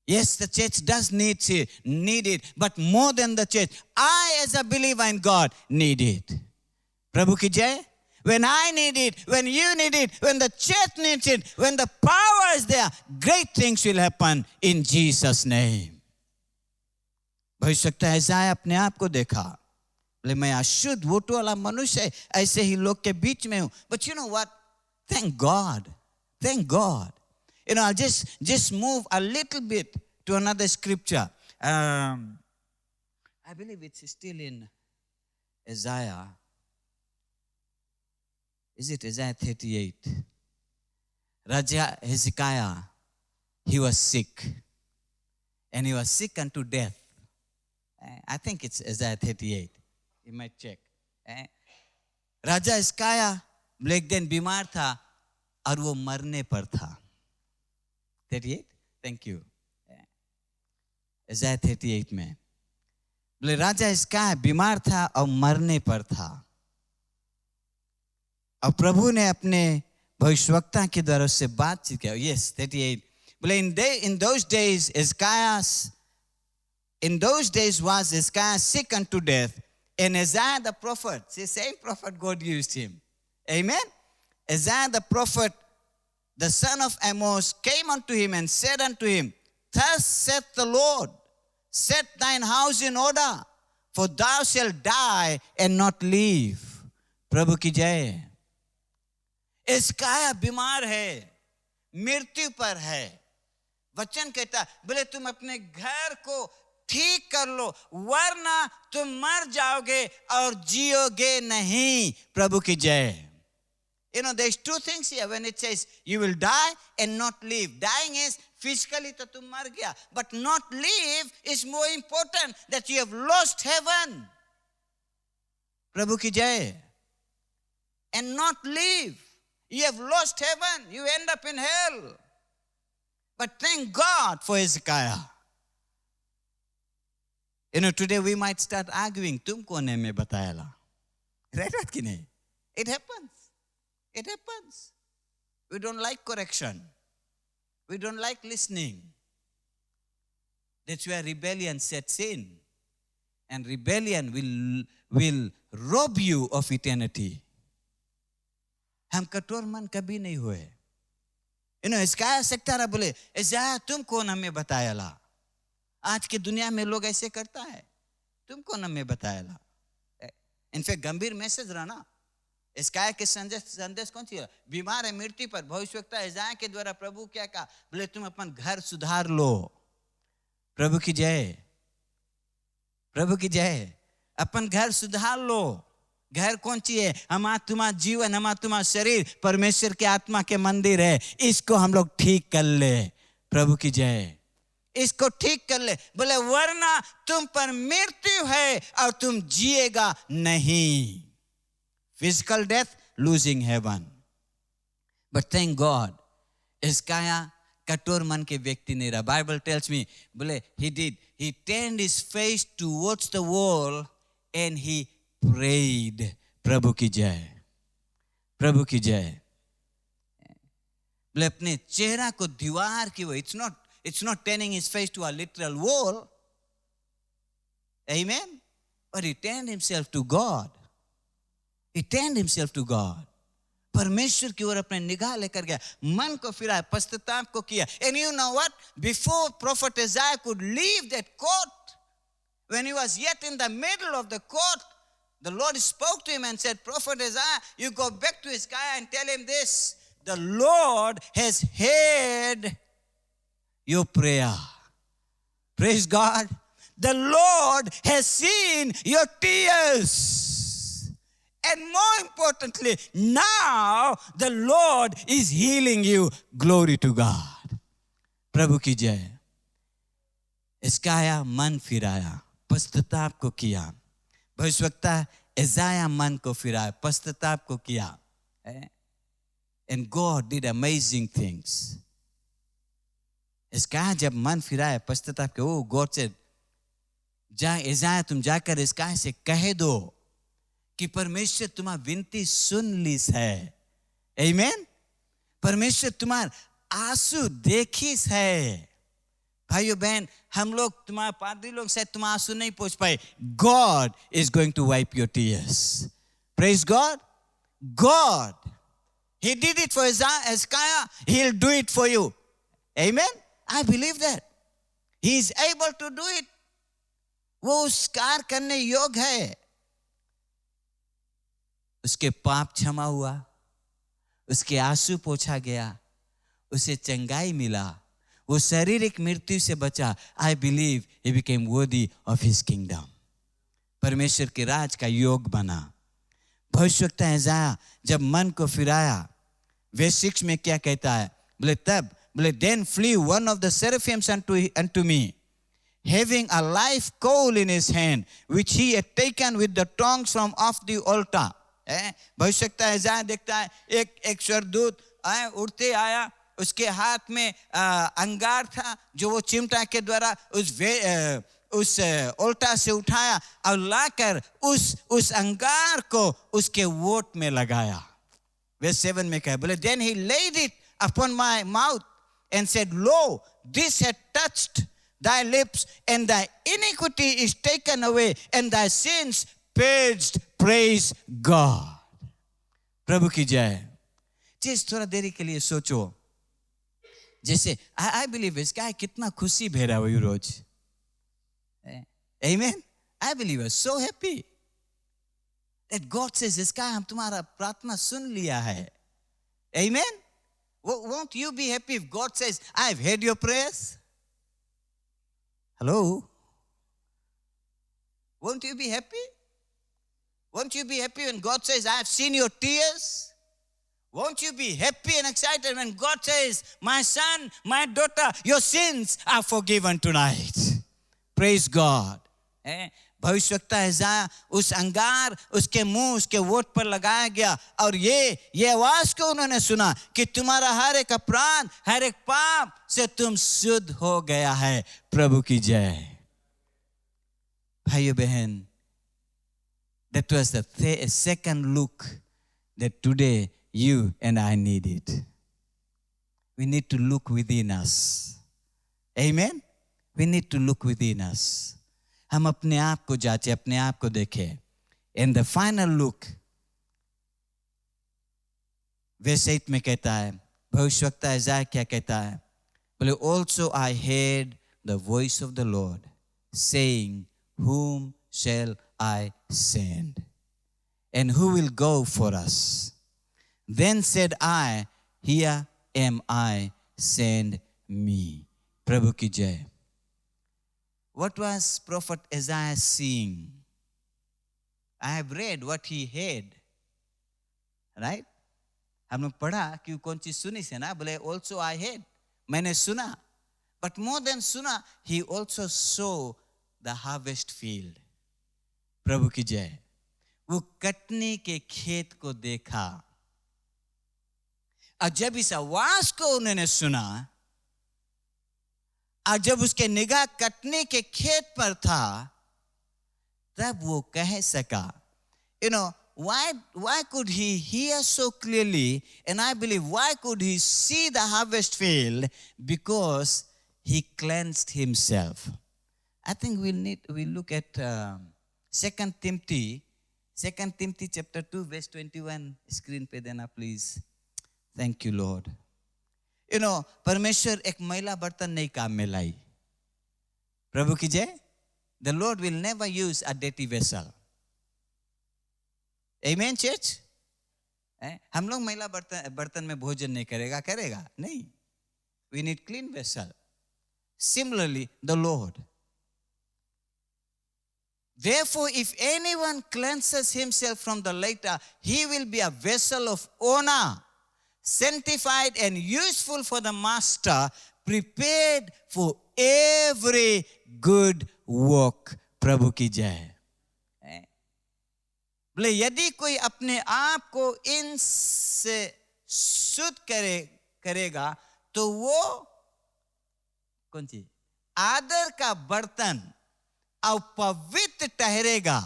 Yes, the church does need it, but more than the church, I as a believer in God need it. Prabhu ki jai. When I need it, when you need it, when the church needs it, when the power is there, great things will happen in Jesus' name. भविष्यवक्ता ऐसाया अपने आप को देखा. बोले, मैं अशुद्ध vote वाला मनुष्य है, ऐसे ही लोग के बीच में हूं. But you know what? Thank God. Thank God. I'll just move a little bit to another scripture. I believe it's still in Isaiah. Is it Isaiah 38? Raja Hezekiah, he was sick. And he was sick unto death. I think it's Isaiah 38. You might check. Raja Hezekiah एक दिन बीमार था और वो मरने पर था. 38? Thank you. Isaiah 38 में बोले, राजा हिजकिय्याह बीमार था और मरने पर था. और प्रभु ने अपने भविष्यवक्ता के द्वारा उससे बातचीत किया. Yes, 38. बोले, in those days was Hezekiah sick unto death, and Isaiah the prophet, the same prophet God used him. Amen. Isaiah the prophet, the son of Amos, came unto him and said unto him, thus saith the Lord, set thine house in order, for thou shalt die and not live. प्रभु की जय। हिजकिय्याह बीमार है, मृत्यु पर है। वचन कहता है, बोले तुम अपने घर को ठीक कर लो, वरना तुम मर जाओगे और जियोगे नहीं। प्रभु की जय। You know, there's two things here when it says you will die and not live. Dying is physically तो तुम मर गया, but not live is more important, that you have lost heaven. प्रभु की जय। And not live. You have lost heaven. You end up in hell. But thank God for Hezekiah. You know, today we might start arguing, तुमको ने मैं बताया ला, right कि नहीं? It happens. It happens. We don't like correction. We don't like listening. That's where rebellion sets in. And rebellion will rob you of eternity. हम कठोर मन कभी नहीं हुए। हिजकिय्याह सकता रहा, बोले इज़ाया तुम कौन हमें बताया ला? आज की दुनिया में लोग ऐसे करता है, तुम कौन हमें बताया ला? इनफैक्ट गंभीर मैसेज रहा ना। हिजकिय्याह के संदेश कौन सी है? बीमार है, मृत्यु पर। भविष्यवक्ता इज़ाया के द्वारा प्रभु क्या कहा? बोले तुम अपन घर सुधार लो। प्रभु की जय। प्रभु की जय। अपन घर सुधार लो। घर कौन सी है? हमारा तुम्हारा जीवन, हमारा तुम्हारा शरीर परमेश्वर के आत्मा के मंदिर है। इसको हम लोग ठीक कर ले। प्रभु की जय। इसको ठीक कर ले। बोले वरना तुम पर मृत्यु है और तुम जिएगा नहीं। Physical death, losing heaven. But thank God, हिजकिय्याह कठोर मन के व्यक्ति नहीं रहा। Bible tells me, बोले he turned his face towards the wall and he prayed. प्रभु की जय। प्रभु की जय। बोले अपने चेहरा को दीवार की वो, it's not turning his face to a literal wall. Amen. But he turned himself to God. He turned himself to God. परमेश्वर की ओर अपने निगाह लेकर गया, मन को फिराया, पश्चाताप को किया। And you know what? Before Prophet Isaiah could leave that court, when he was yet in the middle of the court, the Lord spoke to him and said, Prophet Isaiah, you go back to Hezekiah and tell him this: the Lord has heard your prayer. Praise God. The Lord has seen your tears. And more importantly, now the Lord is healing you. Glory to God. प्रभु की जय। हिजकिय्याह मन फिराया, पश्चाताप को किया। भविष्यवक्ता इज़ाया मन को फिराया, पश्चाताप को किया। And God did amazing things. हिजकिय्याह जब मन फिराया, पश्चाताप किया, God said, जा इज़ाया तुम जाकर हिजकिय्याह से कह दो कि परमेश्वर तुम्हारी विनती सुन ली है। आमीन। परमेश्वर तुम्हारा आंसू देखिस है। भाइयों बहन, हम लोग तुम्हारे पादरी लोग शायद तुम्हारा आंसू नहीं पहुंच पाए। God is going to wipe your tears. Praise God. God, He did it for Hezekiah. He'll do it for you. Amen. I believe that. He is able to do it. वो उस कार्य करने योग्य है। उसके पाप क्षमा हुआ, उसके आंसू पोंछा गया, उसे चंगाई मिला, वो शारीरिक मृत्यु से बचा। I believe he became worthy of his kingdom. परमेश्वर के राज का योग बना। भविष्यवक्ता इज़ाया जब मन को फिराया, verse 6 में क्या कहता है? बोले then flew one of the seraphims unto me, having a live coal in his hand, which he had taken with the tongs from off the altar. भविष्यवक्ता इज़ाया देखता है एक स्वर्गदूत उड़ते आया, उसके हाथ में अंगार था जो वो चिमटा के द्वारा उस उल्टा से उठाया और लाकर उस अंगार को उसके वोट में लगाया। verse 7 में कहा, बोले then he laid it upon my mouth and said, lo, this had touched thy lips, and thy iniquity is taken away, and thy sins purged. Praise God. प्रभु की जय। चीज थोड़ा देरी के लिए सोचो, जैसे आई बिलीव इसका कितना खुशी भेरा हुई रोज। Amen. I believe we're so happy that God says, इसका हम तुम्हारा प्रार्थना सुन लिया है. Amen. Won't you be happy if God says, I've heard your prayers? Hello? Won't you be happy? Won't you be happy when God says, I've seen your tears? Won't you be happy and excited when God says, my son, my daughter, your sins are forgiven tonight? Praise God. भविष्यवक्ता यशायाह उस अंगार उसके मुंह उसके vote पर लगाया गया और ये आवाज को उन्होंने सुना कि तुम्हारा हर एक अपराध हर एक पाप से तुम शुद्ध हो गया है. प्रभु की जय. भाइयों बहन, that was the second look that today you and I need it. We need to look within us. Amen. We need to look within us. हम अपने आप को जांचें, अपने आप को देखें. And the final look, verse 8 में कहता है, भविष्यवक्ता यशायाह क्या कहता है? बोले, also I heard the voice of the Lord saying, whom shall I send? And who will go for us? Then said I, here am I, send me. प्रभु की जय. What was prophet Isaiah seeing? I have read what he heard. Right? हमने पढ़ा कि कौन चीज सुनी से ना. बोले also I heard. मैंने सुना. But more than सुना, he also saw the harvest field. प्रभु की जय. वो कटने के खेत को देखा. और जब इस आवाज को उन्होंने सुना और जब उसके निगाह कटने के खेत पर था, तब वो कह सका. You know, why could he hear so clearly? And I believe why could he see the harvest field? Because he cleansed himself. I think we'll look at 2 Timothy chapter 2 verse 21. Screen पे देना please. Thank you Lord. You know, परमेश्वर एक मैला बर्तन नहीं काम में लाई. प्रभु की जय. The Lord will never use a dirty vessel. Amen church. हम लोग मैला बर्तन में भोजन नहीं करेगा नहीं. We need clean vessel. Similarly, the Lord. Therefore, if anyone cleanses himself from the latter, he will be a vessel of honor, sanctified and useful for the master, prepared for every good work. प्रभु की जय. बोले यदि कोई अपने आप को इनसे शुद्ध करेगा तो वो कौन सी आदर का बर्तन और पवित्र ठहरेगा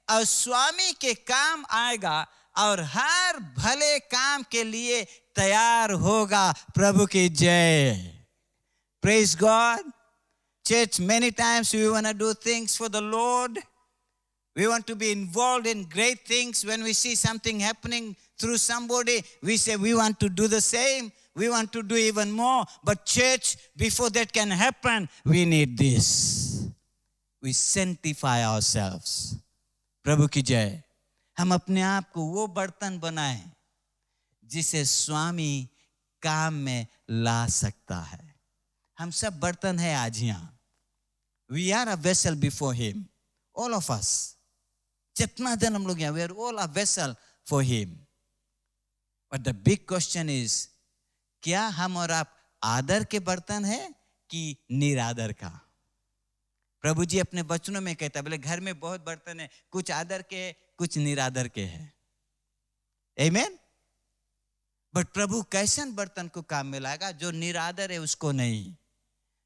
और स्वामी के काम आएगा और हर भले काम के लिए तैयार होगा. प्रभु की जय. Praise God. Church, many times we want to do things for the Lord. We want to be involved in great things. When we see something happening through somebody, we say we want to do the same. We want to do even more. But church, before that can happen, we need this. We sanctify ourselves. प्रभु की जय. हम अपने आप को वो बर्तन बनाएं जिसे स्वामी काम में ला सकता है. हम सब बर्तन हैं आज यहाँ. We are a vessel before him. All of us. जितना जन हम लोग यहाँ, we are all a vessel for him. But the big question is, क्या हम और आप आदर के बर्तन हैं कि निरादर का? प्रभु जी अपने वचनों में कहता है, बोले घर में बहुत बर्तन है, कुछ आदर के कुछ निरादर के हैं. Amen? बट प्रभु कैसन बर्तन को काम में लाएगा? जो निरादर है उसको नहीं,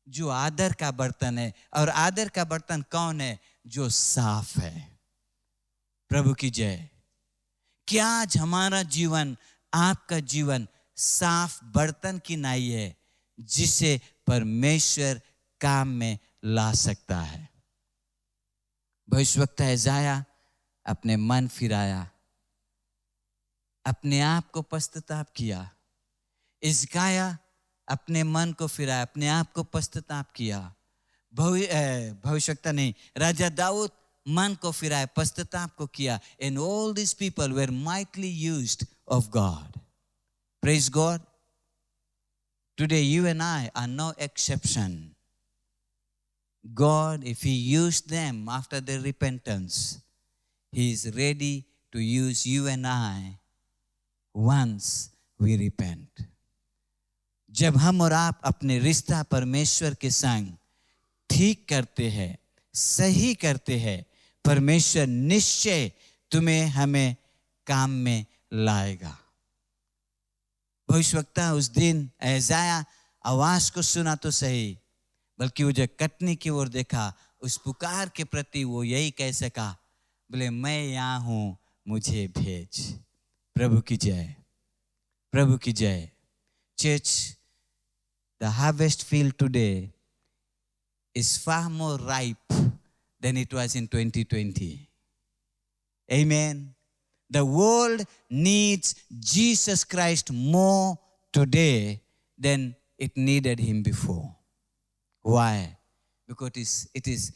जो आदर का बर्तन है. और आदर का बर्तन कौन है? जो साफ है. प्रभु की जय. क्या आज हमारा जीवन, आपका जीवन साफ बर्तन की नाई है जिसे परमेश्वर काम में ला सकता है? भविष्यवक्ता यशायाह अपने मन फिराया, अपने आप को पश्चाताप किया. हिजकिय्याह अपने मन को फिराया, अपने आप को पश्चाताप किया. भविष्यवक्ता नहीं, राजा दाऊद मन को फिराया, पश्चाताप को किया. And all these people were mightily used of God. Praise God. Today you and I are no exception. God, if He used them after their repentance, He is ready to use you and I once we repent. जब हम और आप अपने रिश्ता परमेश्वर के संग ठीक करते हैं, सही करते हैं, परमेश्वर निश्चय तुम्हें हमें काम में लाएगा. भविष्यवक्ता उस दिन यशायाह आवाज को सुना तो सही, बल्कि वो जब कटनी की ओर देखा, उस पुकार के प्रति वो यही कह सका, बोले मैं यहाँ हूँ, मुझे भेज. प्रभु की जय, प्रभु की जय. Church, the harvest field today is far more ripe than it was in 2020. Amen. The world needs Jesus Christ more today than it needed Him before. Why? Because it is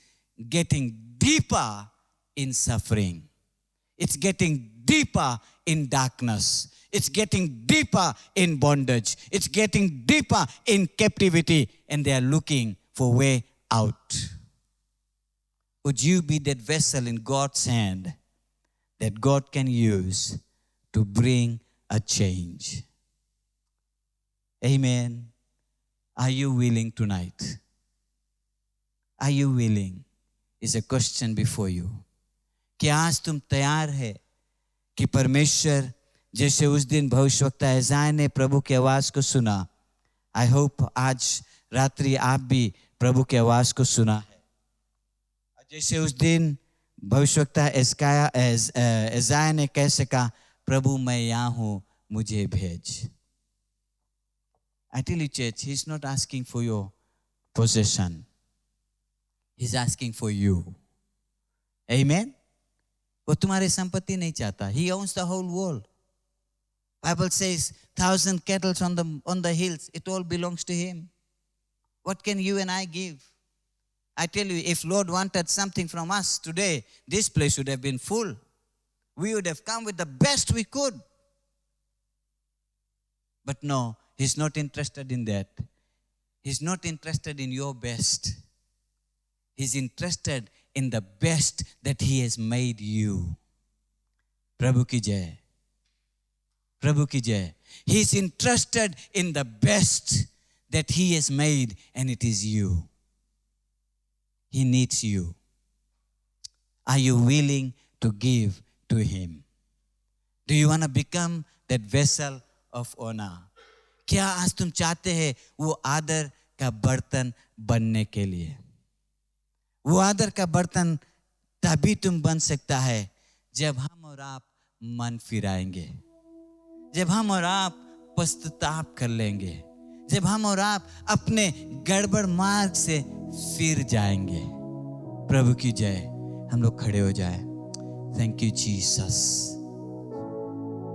getting deeper in suffering. It's getting deeper in darkness. It's getting deeper in bondage. It's getting deeper in captivity, and they are looking for way out. Would you be that vessel in God's hand that God can use to bring a change? Amen. Are you willing tonight? Are you willing? Is a question before you. क्या आज तुम तैयार है कि परमेश्वर जैसे उस दिन भविष्यवक्ता यशायाह ने प्रभु की आवाज को सुना, आई होप आज रात्रि आप भी प्रभु की आवाज को सुना है. जैसे उस दिन भविष्यवक्ता यशायाह ने कह सका, प्रभु मैं यहाँ हूँ, मुझे भेज. I tell you church, He's not asking for your possession. He's asking for you. Amen. वो तुम्हारी संपत्ति नहीं चाहता. He owns the whole world. Bible says 1,000 cattle on the hills, it all belongs to Him. What can you and I give? I tell you, if Lord wanted something from us today, this place would have been full. We would have come with the best we could. But no, He's not interested in that. He's not interested in your best. He's interested in the best that He has made you. Prabhu ki jai. Prabhu ki jai. He's interested in the best that He has made, and it is you. He needs you. Are you willing to give to Him? Do you want to become that vessel of honor? क्या आज तुम चाहते हैं वो आदर का बर्तन बनने के लिए? वो आदर का बर्तन तभी तुम बन सकता है जब हम और आप मन फिराएंगे, जब हम और आप पश्चाताप कर लेंगे, जब हम और आप अपने गड़बड़ मार्ग से फिर जाएंगे. प्रभु की जय. हम लोग खड़े हो जाए. Thank you Jesus.